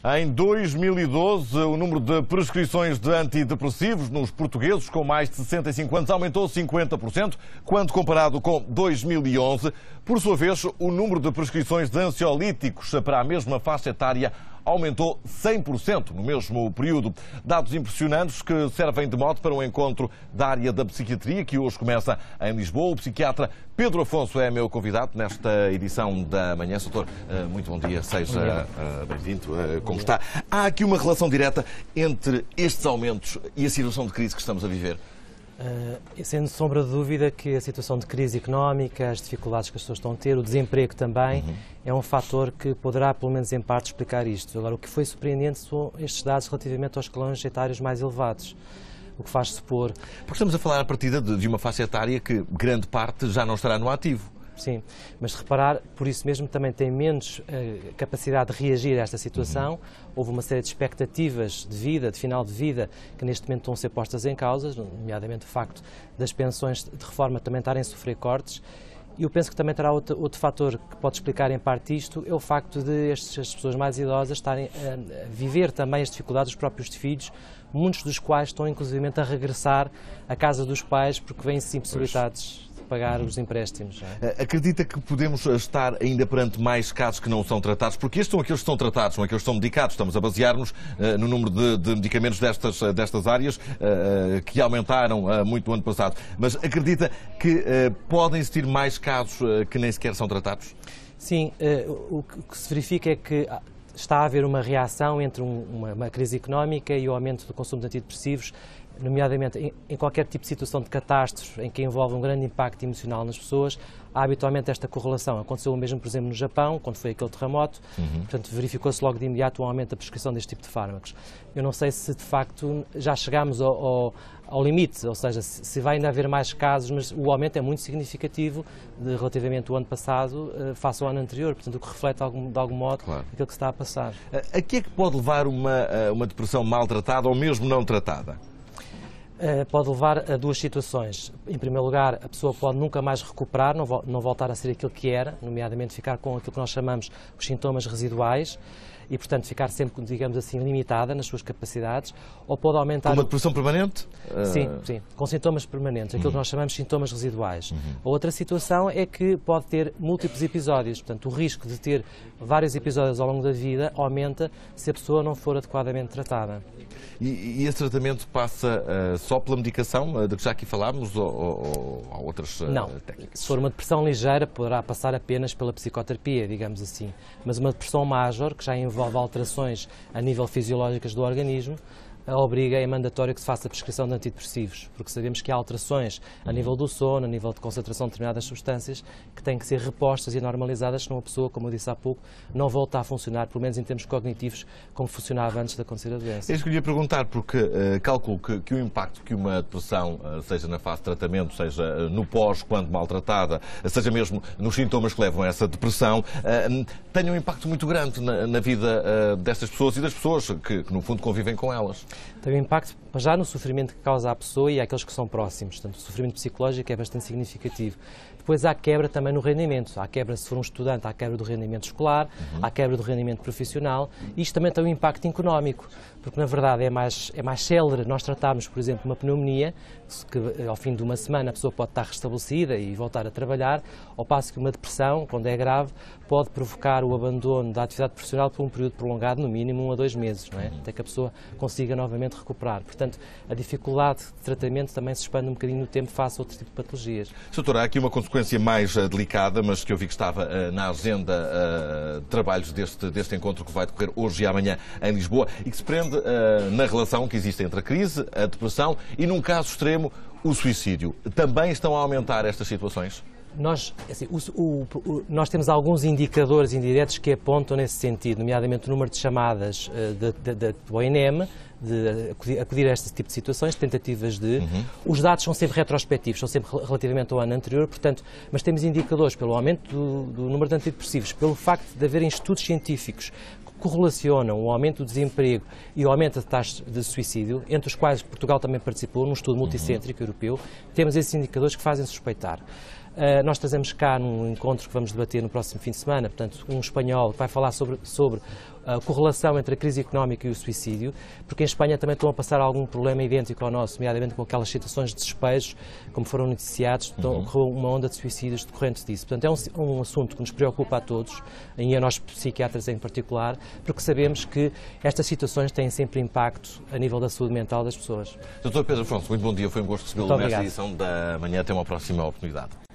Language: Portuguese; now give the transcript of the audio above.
Em 2012, o número de prescrições de antidepressivos nos portugueses com mais de 65 anos aumentou 50%, quando comparado com 2011. Por sua vez, o número de prescrições de ansiolíticos para a mesma faixa etária aumentou 100% no mesmo período. Dados impressionantes que servem de mote para um encontro da área da psiquiatria que hoje começa em Lisboa. O psiquiatra Pedro Afonso é meu convidado nesta edição da Manhã. Doutor, muito bom dia, seja bem-vindo. Como está? Há aqui uma relação direta entre estes aumentos e a situação de crise que estamos a viver? Sem sombra de dúvida que a situação de crise económica, as dificuldades que as pessoas estão a ter, o desemprego também, é um fator que poderá, pelo menos em parte, explicar isto. Agora, o que foi surpreendente são estes dados relativamente aos escalões etários mais elevados, o que faz supor... Porque estamos a falar a partir de uma faixa etária que grande parte já não estará no ativo. Sim, mas de reparar, por isso mesmo também tem menos capacidade de reagir a esta situação. Houve uma série de expectativas de vida, de final de vida, que neste momento estão a ser postas em causa, nomeadamente o facto das pensões de reforma também estarem a sofrer cortes. E eu penso que também terá outro fator que pode explicar em parte isto, é o facto de as pessoas mais idosas estarem a viver também as dificuldades dos próprios filhos, muitos dos quais estão inclusivamente a regressar à casa dos pais porque vêm-se impossibilitados pagar os empréstimos. Acredita que podemos estar ainda perante mais casos que não são tratados? Porque estes são aqueles que são tratados, são aqueles que são medicados. Estamos a basear-nos no número de medicamentos destas áreas que aumentaram muito no ano passado. Mas acredita que podem existir mais casos que nem sequer são tratados? Sim, o que se verifica é que está a haver uma reação entre uma crise económica e o aumento do consumo de antidepressivos, nomeadamente em qualquer tipo de situação de catástrofe em que envolve um grande impacto emocional nas pessoas, há habitualmente esta correlação. Aconteceu o mesmo, por exemplo, no Japão, quando foi aquele terremoto, portanto verificou-se logo de imediato um aumento da prescrição deste tipo de fármacos. Eu não sei se de facto já chegámos ao limite, ou seja, se vai ainda haver mais casos, mas o aumento é muito significativo relativamente ao ano passado face ao ano anterior, portanto o que reflete de algum modo aquilo que se está a passar. A que é que pode levar uma depressão maltratada ou mesmo não tratada? Pode levar a duas situações. Em primeiro lugar, a pessoa pode nunca mais recuperar, não voltar a ser aquilo que era, nomeadamente ficar com aquilo que nós chamamos os sintomas residuais e, portanto, ficar sempre, digamos assim, limitada nas suas capacidades, ou pode aumentar... Com uma depressão permanente? Sim, com sintomas permanentes, aquilo que nós chamamos de sintomas residuais. A outra situação é que pode ter múltiplos episódios, portanto, o risco de ter vários episódios ao longo da vida aumenta se a pessoa não for adequadamente tratada. E esse tratamento passa só pela medicação, de que já aqui falámos, ou há outras técnicas? Se for uma depressão ligeira, poderá passar apenas pela psicoterapia, digamos assim. Mas uma depressão major, que já envolve alterações a nível fisiológicas do organismo, obriga, é mandatório que se faça a prescrição de antidepressivos, porque sabemos que há alterações a nível do sono, a nível de concentração de determinadas substâncias, que têm que ser repostas e normalizadas, senão a pessoa, como eu disse há pouco, não volta a funcionar, pelo menos em termos cognitivos, como funcionava antes de acontecer a doença. É isso que eu ia perguntar, porque calculo que o impacto que uma depressão, seja na fase de tratamento, seja no pós, quando maltratada, seja mesmo nos sintomas que levam a essa depressão, tenha um impacto muito grande na vida destas pessoas e das pessoas que, no fundo, convivem com elas. Tem um impacto já no sofrimento que causa à pessoa e àqueles que são próximos. Portanto, o sofrimento psicológico é bastante significativo. Depois há quebra também no rendimento. Há quebra, se for um estudante, há quebra do rendimento escolar, há quebra do rendimento profissional. Isto também tem um impacto económico, porque na verdade é mais célere nós tratarmos, por exemplo, uma pneumonia, que ao fim de uma semana a pessoa pode estar restabelecida e voltar a trabalhar, ao passo que uma depressão, quando é grave, pode provocar o abandono da atividade profissional por um período prolongado, no mínimo 1 a 2 meses, não é? Até que a pessoa consiga novamente recuperar. Portanto, a dificuldade de tratamento também se expande um bocadinho no tempo face a outro tipo de patologias. Doutora, há aqui uma consequência mais delicada, mas que eu vi que estava na agenda de trabalhos deste encontro que vai decorrer hoje e amanhã em Lisboa e que se prende na relação que existe entre a crise, a depressão e, num caso extremo, o suicídio. Também estão a aumentar estas situações? Nós temos alguns indicadores indiretos que apontam nesse sentido, nomeadamente o número de chamadas do ONM, de acudir a este tipo de situações, tentativas de... Os dados são sempre retrospectivos, são sempre relativamente ao ano anterior, portanto, mas temos indicadores pelo aumento do número de antidepressivos, pelo facto de haverem estudos científicos correlacionam o aumento do desemprego e o aumento da taxa de suicídio, entre os quais Portugal também participou num estudo multicêntrico europeu, temos esses indicadores que fazem suspeitar. Nós trazemos cá num encontro que vamos debater no próximo fim de semana, portanto, um espanhol que vai falar sobre a correlação entre a crise económica e o suicídio, porque em Espanha também estão a passar algum problema idêntico ao nosso, nomeadamente com aquelas situações de despejos, como foram noticiados, ocorreu uma onda de suicídios decorrentes disso. Portanto, é um assunto que nos preocupa a todos, e a nós psiquiatras em particular, porque sabemos que estas situações têm sempre impacto a nível da saúde mental das pessoas. Dr. Pedro Afonso, muito bom dia, foi um gosto recebê-lo nesta edição da manhã. Até uma próxima oportunidade.